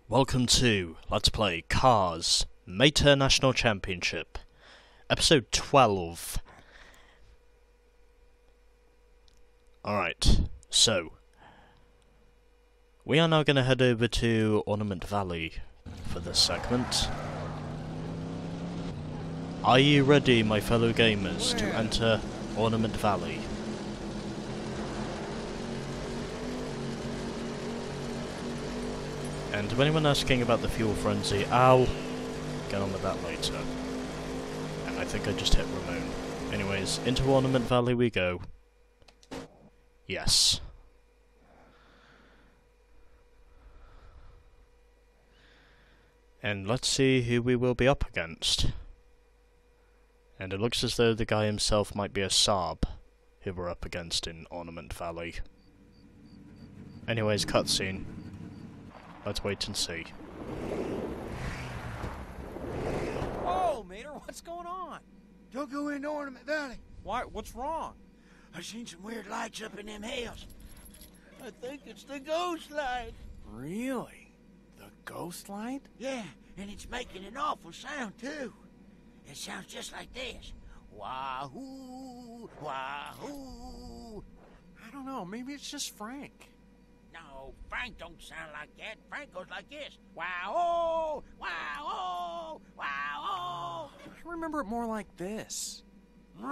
Welcome to Let's Play Cars Meta National Championship, Episode 12. Alright, so we are now going to head over to Ornament Valley for this segment. Are you ready, my fellow gamers, to enter Ornament Valley? And to anyone asking about the fuel frenzy, I'll get on with that later. And I think I just hit Ramon. Anyways, into Ornament Valley we go. Yes. And let's see who we will be up against. And it looks as though the guy himself might be a Saab who we're up against in Ornament Valley. Anyways, cutscene. Let's wait and see. Oh, Mater, what's going on? Don't go into Ornament Valley. Why? What's wrong? I seen some weird lights up in them hills. I think it's the ghost light. Really? The ghost light? Yeah, and it's making an awful sound, too. It sounds just like this. Wahoo! Wahoo! I don't know. Maybe it's just Frank. No, Frank don't sound like that. Frank goes like this. Wow! Wow! Wow! I remember it more like this. What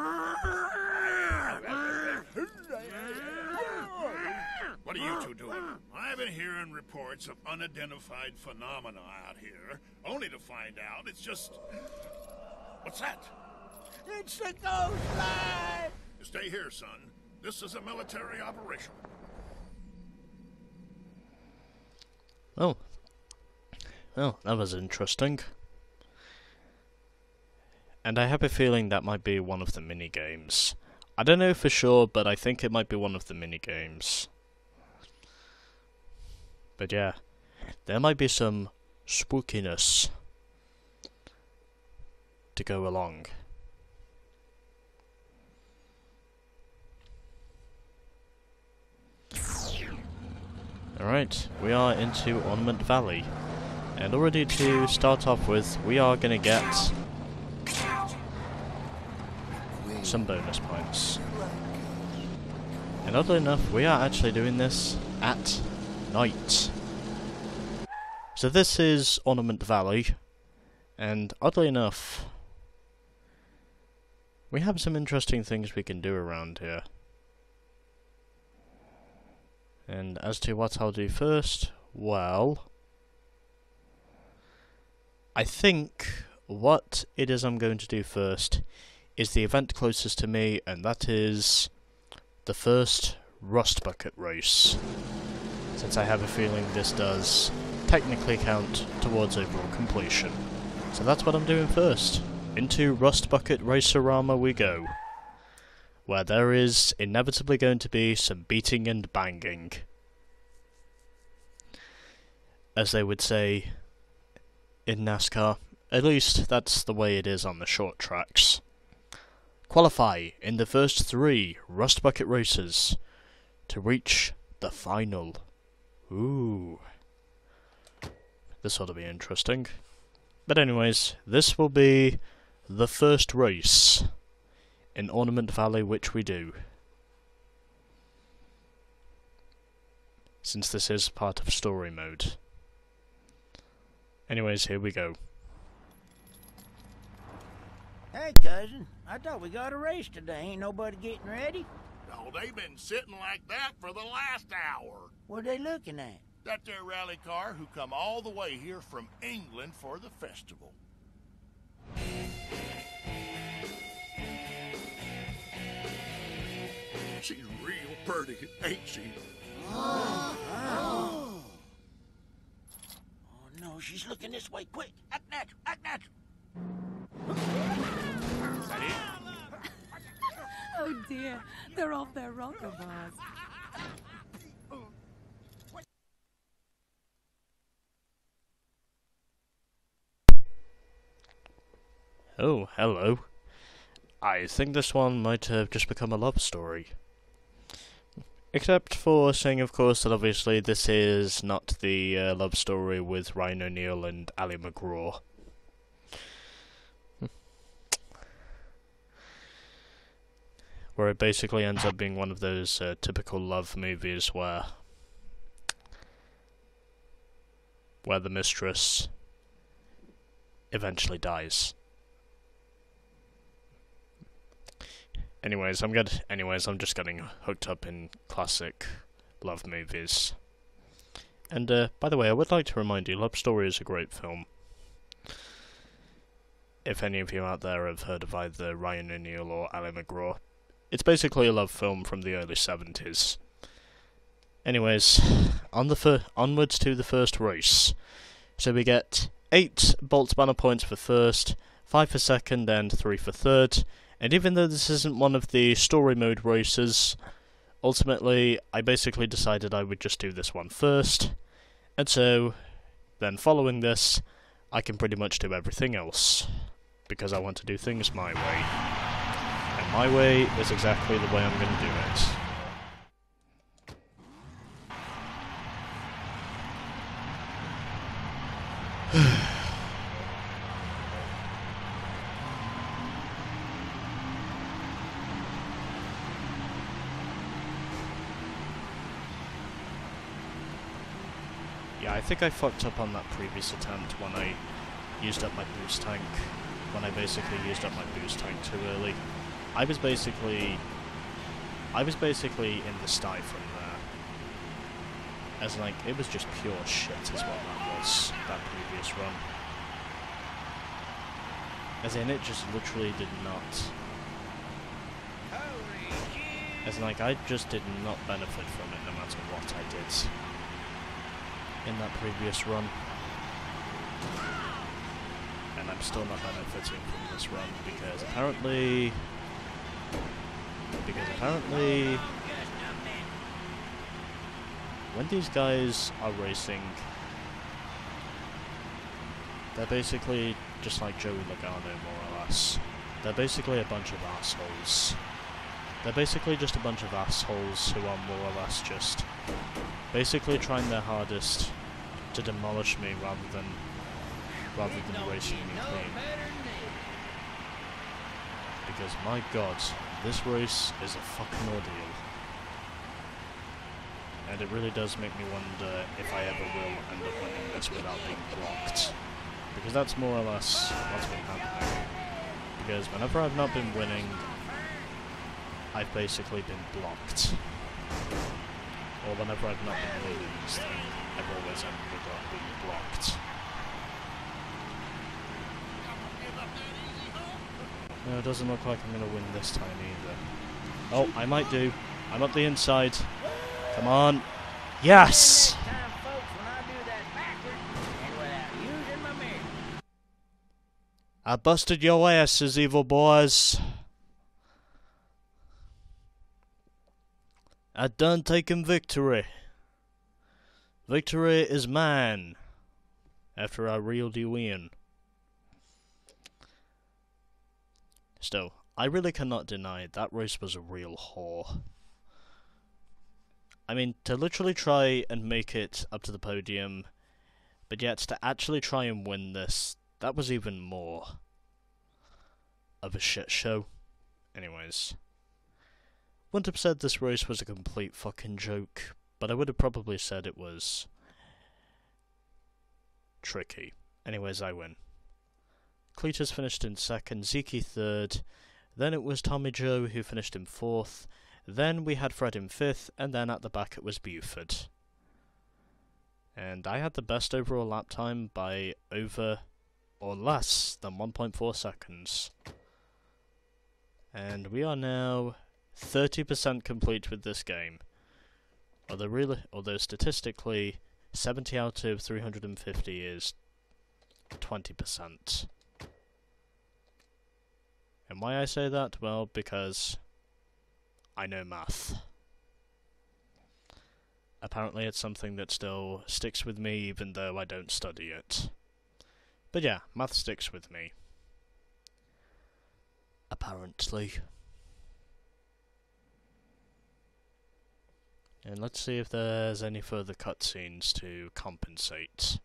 are you two doing? I've been hearing reports of unidentified phenomena out here, only to find out it's just... What's that? It's the ghost light! You stay here, son. This is a military operation. Oh. Oh, that was interesting. And I have a feeling that might be one of the mini-games. I don't know for sure, but I think it might be one of the mini-games. But yeah, there might be some spookiness to go along. Alright, we are into Ornament Valley. And already to start off with, we are going to get some bonus points. And oddly enough, we are actually doing this at night. So this is Ornament Valley, and oddly enough, we have some interesting things we can do around here. And as to what I'll do first, well, I think what it is I'm going to do first is the event closest to me, and that is the first Rustbucket race, since I have a feeling this does technically count towards overall completion. So that's what I'm doing first. Into Rustbucket Race-O-Rama we go, where there is inevitably going to be some beating and banging. As they would say in NASCAR. At least that's the way it is on the short tracks. Qualify in the first 3 Rustbucket races to reach the final. Ooh. This ought to be interesting. But anyways, this will be the first race in Ornament Valley which we do, since this is part of story mode. Anyways, here we go. Hey, cousin. I thought we got a race today. Ain't nobody getting ready? No, they've been sitting like that for the last hour. What are they looking at? That there rally car who come all the way here from England for the festival. She's real pretty, ain't she? Oh, no, she's looking this way. Quick, act natural, act natural. Is that it? Oh dear, they're off their rocker bars. Oh, hello. I think this one might have just become a love story. Except for saying, of course, that obviously this is not the love story with Ryan O'Neal and Ali McGraw. Where it basically ends up being one of those typical love movies where the mistress eventually dies. Anyways, I'm just getting hooked up in classic love movies. And by the way, I would like to remind you, Love Story is a great film. If any of you out there have heard of either Ryan O'Neal or Ali McGraw, it's basically a love film from the early 70s. Anyways, onwards to the first race. So we get 8 Bolt Banner points for first, 5 for second, and 3 for third. And even though this isn't one of the story mode races, ultimately I basically decided I would just do this one first. And so, then following this, I can pretty much do everything else. Because I want to do things my way. And my way is exactly the way I'm going to do it. Yeah, I think I fucked up on that previous attempt when I used up my boost tank. When I basically used up my boost tank too early. I was basically in the sty from there. As like, it was just pure shit is what that was, that previous run. As in, it just literally did not. As in, like, I just did not benefit from it no matter what I did in that previous run. And I'm still not benefiting from this run because apparently when these guys are racing, they're basically just like Joey Logano, more or less. They're basically a bunch of assholes. They're basically just a bunch of assholes who are more or less just basically trying their hardest to demolish me rather than racing me clean. Because my god, this race is a fucking ordeal. And it really does make me wonder if I ever will end up winning this without being blocked. Because that's more or less what's been happening. Because whenever I've not been winning, I've basically been blocked. Or whenever I've not been losing, I've always ended up being blocked. No, it doesn't look like I'm going to win this time either. Oh, I might do. I'm up the inside. Come on. Yes! I busted your asses, evil boys. I done taken victory. Victory is mine. After I reeled you in. Still, I really cannot deny that race was a real whore. I mean, to literally try and make it up to the podium, but yet to actually try and win this, that was even more of a shit show. Anyways, wouldn't have said this race was a complete fucking joke, but I would have probably said it was tricky. Anyways, I win. Cletus finished in second, Zeke third, then it was Tommy Joe who finished in fourth, then we had Fred in fifth, and then at the back it was Buford. And I had the best overall lap time by over or less than 1.4 seconds. And we are now 30% complete with this game. Although statistically, 70 out of 350 is 20%. And why I say that? Well, because I know math. Apparently it's something that still sticks with me even though I don't study it. But yeah, math sticks with me. Apparently. And let's see if there's any further cutscenes to compensate.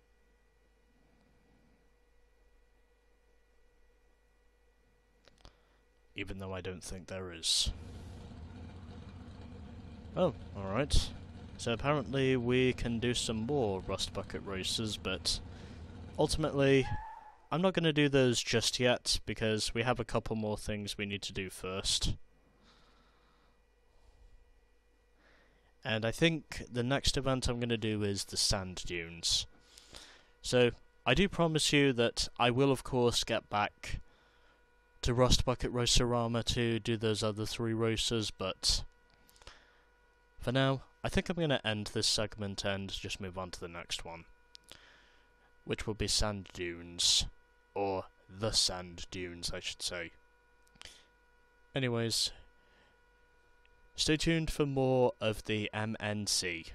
Even though I don't think there is. Oh, alright. So apparently we can do some more Rustbucket races, but ultimately I'm not going to do those just yet, because we have a couple more things we need to do first. And I think the next event I'm going to do is the sand dunes. So I do promise you that I will of course get back to Rustbucket Race-O-Rama to do those other 3 races, but for now, I think I'm going to end this segment and just move on to the next one, which will be sand dunes, or the sand dunes, I should say. Anyways, stay tuned for more of the MNC.